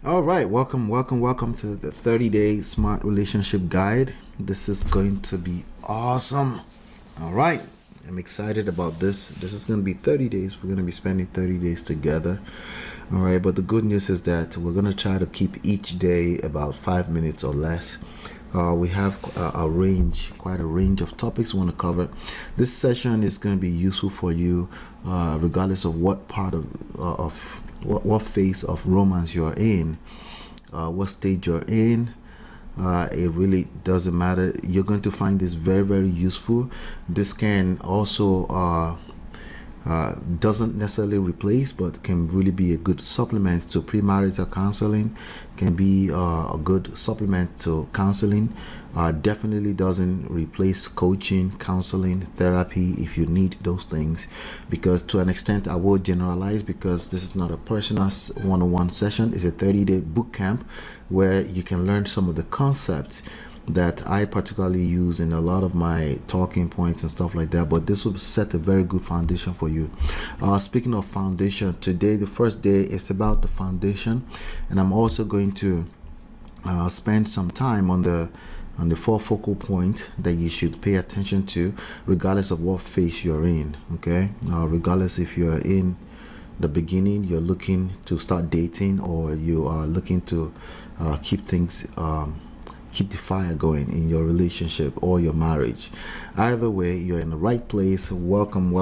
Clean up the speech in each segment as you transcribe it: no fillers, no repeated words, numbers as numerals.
All right, welcome to the 30-day smart relationship guide. This is going to be awesome. All right, I'm excited about this. This is going to be 30 days. We're going to be spending 30 days together. All right, but the good news is that we're going to try to keep each day about 5 minutes or less. We have quite a range of topics we want to cover. This session is going to be useful for you, regardless of what part of what phase of romance you're in, what stage you're in. It really doesn't matter. You're going to find this very, very useful. This can also doesn't necessarily replace, but can really be a good supplement to premarital counseling, can be a good supplement to counseling. Definitely doesn't replace coaching, counseling, therapy if you need those things, because to an extent I will generalize, because this is not a personal one-on-one session. It's a 30-day boot camp where you can learn some of the concepts that I particularly use in a lot of my talking points and stuff like that. But this will set a very good foundation for you. Speaking of foundation, today, the first day, is about the foundation, and I'm also going to spend some time on the four focal points that you should pay attention to, regardless of what phase you're in. Okay, regardless if you're in the beginning, you're looking to start dating, or you are looking to keep things keep the fire going in your relationship or your marriage. Either way, you're in the right place. Welcome.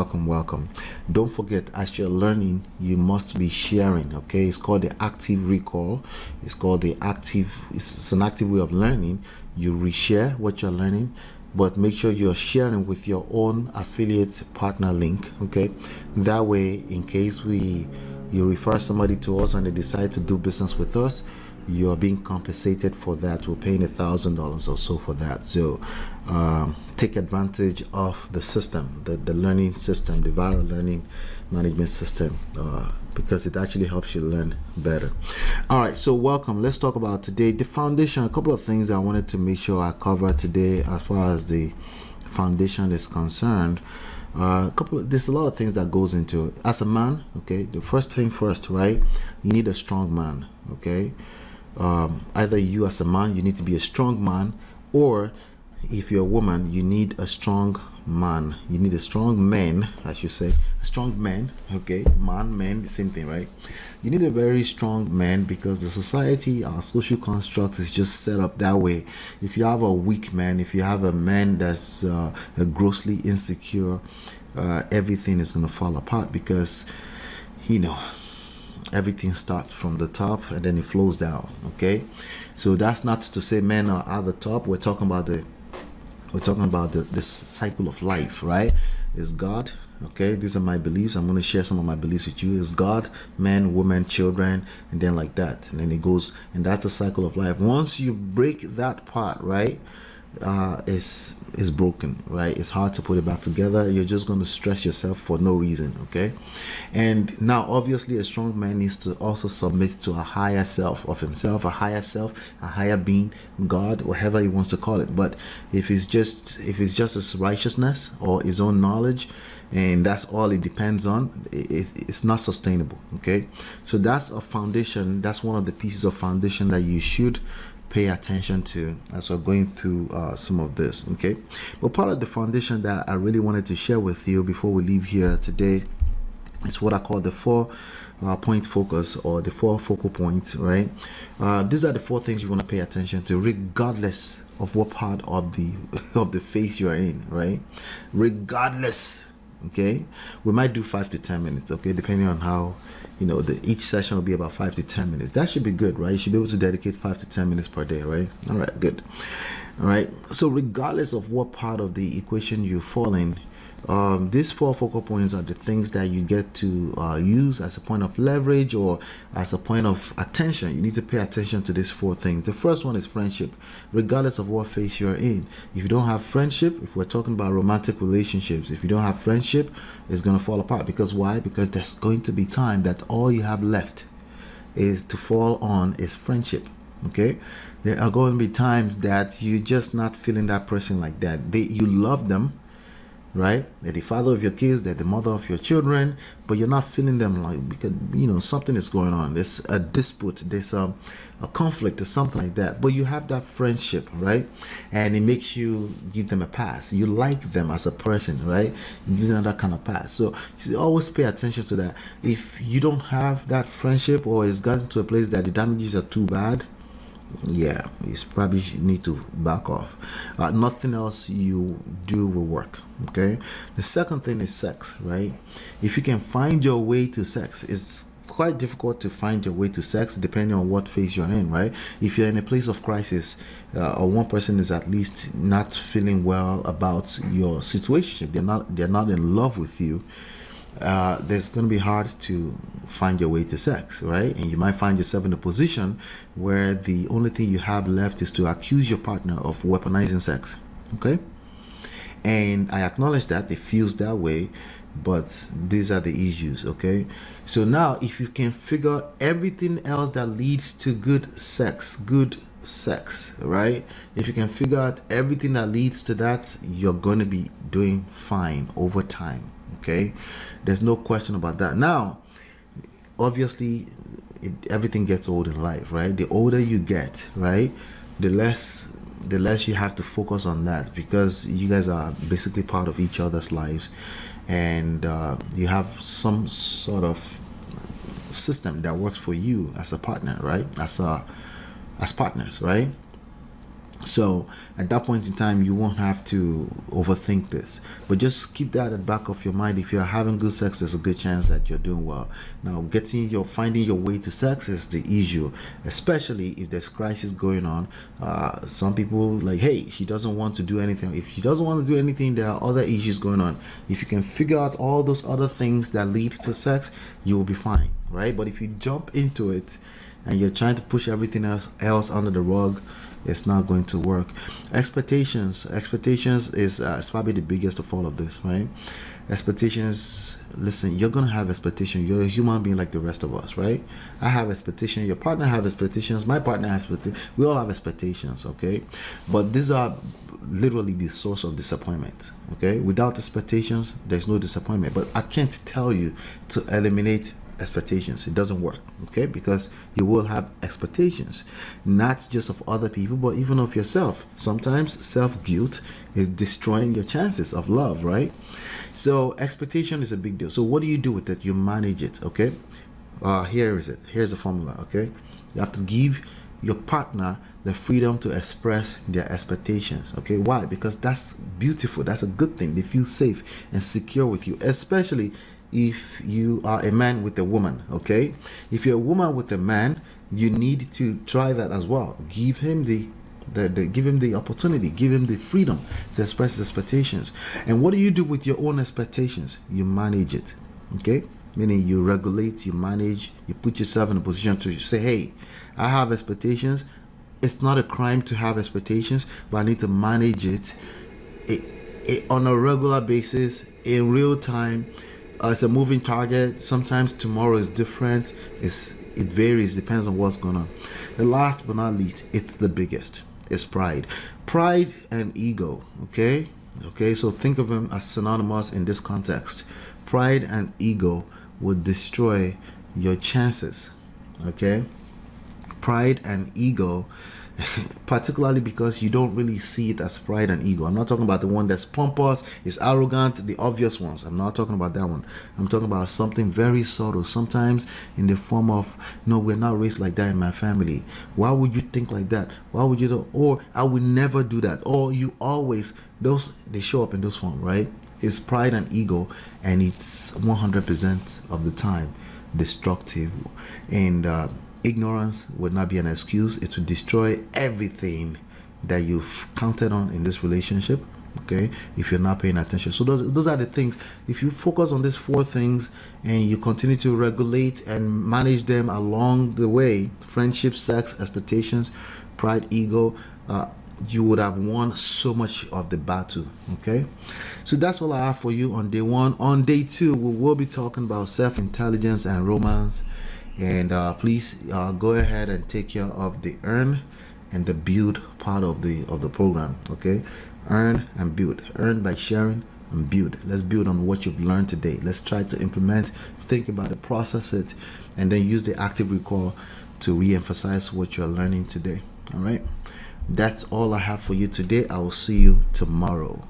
Don't forget, as you're learning, you must be sharing. Okay, it's called the active recall. It's an active way of learning. You reshare what you're learning, but make sure you're sharing with your own affiliate partner link. Okay, that way, in case you refer somebody to us and they decide to do business with us, you're being compensated for that. We're paying $1,000 or so for that. So take advantage of the system, the learning system, the viral learning management system, because it actually helps you learn better. All right, so welcome. Let's talk about today the foundation. A couple of things I wanted to make sure I cover today as far as the foundation is concerned. There's a lot of things that goes into it. As a man, okay, the first thing first, right? You need a strong man. Okay, either you as a man, you need to be a strong man, or if you're a woman, you need a strong man. You need a strong man, I should say, a strong man. Okay, man, the same thing, right? You need a very strong man, because the society, our social construct is just set up that way. If you have a weak man, if you have a man that's a grossly insecure, everything is going to fall apart, because everything starts from the top and then it flows down. Okay, so that's not to say men are at the top. We're talking about the cycle of life, right? Is God. Okay, these are my beliefs. I'm going to share some of my beliefs with you. Is God, man, woman, children, and then like that, and then it goes, and that's the cycle of life. Once you break that part, right, is broken, right? It's hard to put it back together. You're just going to stress yourself for no reason. Okay, and now obviously a strong man needs to also submit to a higher self of himself, a higher being, God, whatever he wants to call it. But if it's just his righteousness or his own knowledge, and that's all it depends on, it's not sustainable. Okay, so that's a foundation. That's one of the pieces of foundation that you should pay attention to as we're going through some of this. Okay, but part of the foundation that I really wanted to share with you before we leave here today is what I call the point focus, or the four focal points, right? These are the four things you want to pay attention to, regardless of what part of the phase you're in, right? Regardless. Okay, we might do 5 to 10 minutes, okay, depending on how, each session will be about 5 to 10 minutes. That should be good, right? You should be able to dedicate 5 to 10 minutes per day, right? All right, good. All right, so regardless of what part of the equation you fall in, these four focal points are the things that you get to use as a point of leverage or as a point of attention. You need to pay attention to these four things. The first one is friendship, regardless of what phase you're in. If you don't have friendship, if we're talking about romantic relationships, if you don't have friendship, it's going to fall apart. Because why? Because there's going to be time that all you have left is to fall on is friendship. Okay, there are going to be times that you're just not feeling that person like that. You love them, right? They're the father of your kids, they're the mother of your children, but you're not feeling them, like, because something is going on. There's a dispute, there's a conflict or something like that. But you have that friendship, right? And it makes you give them a pass. You like them as a person, right? You give them that kind of pass. So you always pay attention to that. If you don't have that friendship, or it's gotten to a place that the damages are too bad, yeah, you probably need to back off. Nothing else you do will work. Okay. The second thing is sex, right? If you can find your way to sex, it's quite difficult to find your way to sex depending on what phase you're in, right? If you're in a place of crisis, or one person is at least not feeling well about your situation, they're not in love with you, there's going to be hard to find your way to sex, right? And you might find yourself in a position where the only thing you have left is to accuse your partner of weaponizing sex. Okay. And I acknowledge that it feels that way, but these are the issues. Okay. So now, if you can figure everything else that leads to good sex, right? If you can figure out everything that leads to that, you're going to be doing fine over time. Okay. There's no question about that. Now, obviously, everything gets old in life, right? The older you get, right, the less you have to focus on that, because you guys are basically part of each other's lives, and you have some sort of system that works for you as a partner, right? As partners, right? So at that point in time, you won't have to overthink this, but just keep that at the back of your mind. If you're having good sex, there's a good chance that you're doing well. Now, finding your way to sex is the issue, especially if there's crisis going on. Some people, like, hey, she doesn't want to do anything. If she doesn't want to do anything, there are other issues going on. If you can figure out all those other things that lead to sex, you will be fine, right? But if you jump into it and you're trying to push everything else under the rug, it's not going to work. Expectations is probably the biggest of all of this, right? Expectations. Listen, you're gonna have expectations. You're a human being like the rest of us, right? I have expectations. Your partner have expectations. My partner has expectations. We all have expectations, okay? But these are literally the source of disappointment. Okay, without expectations, there's no disappointment. But I can't tell you to eliminate expectations. It doesn't work, okay? Because you will have expectations, not just of other people, but even of yourself. Sometimes self-guilt is destroying your chances of love, right? So expectation is a big deal. So what do you do with it? You manage it, okay? Here's the formula, okay? You have to give your partner the freedom to express their expectations. Okay, why? Because that's beautiful. That's a good thing. They feel safe and secure with you, especially if you are a man with a woman. Okay, if you're a woman with a man, you need to try that as well. Give him give him the opportunity, give him the freedom to express his expectations. And what do you do with your own expectations? You manage it. Okay, meaning you regulate, you manage, you put yourself in a position to say, hey, I have expectations. It's not a crime to have expectations, but I need to manage it on a regular basis, in real time. It's a moving target. Sometimes tomorrow is different. It varies, depends on what's going on. The last but not least, it's the biggest. It's pride. Pride and ego. Okay, so think of them as synonymous in this context. Pride and ego will destroy your chances. Okay, pride and ego, particularly because you don't really see it as pride and ego. I'm not talking about the one that's pompous, is arrogant, the obvious ones. I'm not talking about that one. I'm talking about something very subtle, sometimes in the form of, no, we're not raised like that in my family. Why would you think like that? Why would you do? Or I would never do that. Or you always, they show up in those forms, right? It's pride and ego, and it's 100% of the time destructive. And ignorance would not be an excuse. It would destroy everything that you've counted on in this relationship, okay, if you're not paying attention. So those are the things. If you focus on these 4 things and you continue to regulate and manage them along the way: friendship, sex, expectations, pride, ego, you would have won so much of the battle. Okay, so that's all I have for you on day 1. On day 2, we will be talking about self-intelligence and romance. And please go ahead and take care of the earn and the build part of the program. Okay, earn and build. Earn by sharing, and build. Let's build on what you've learned today. Let's try to implement, think about it, process it, and then use the active recall to re-emphasize what you're learning today. All right, that's all I have for you today. I will see you tomorrow.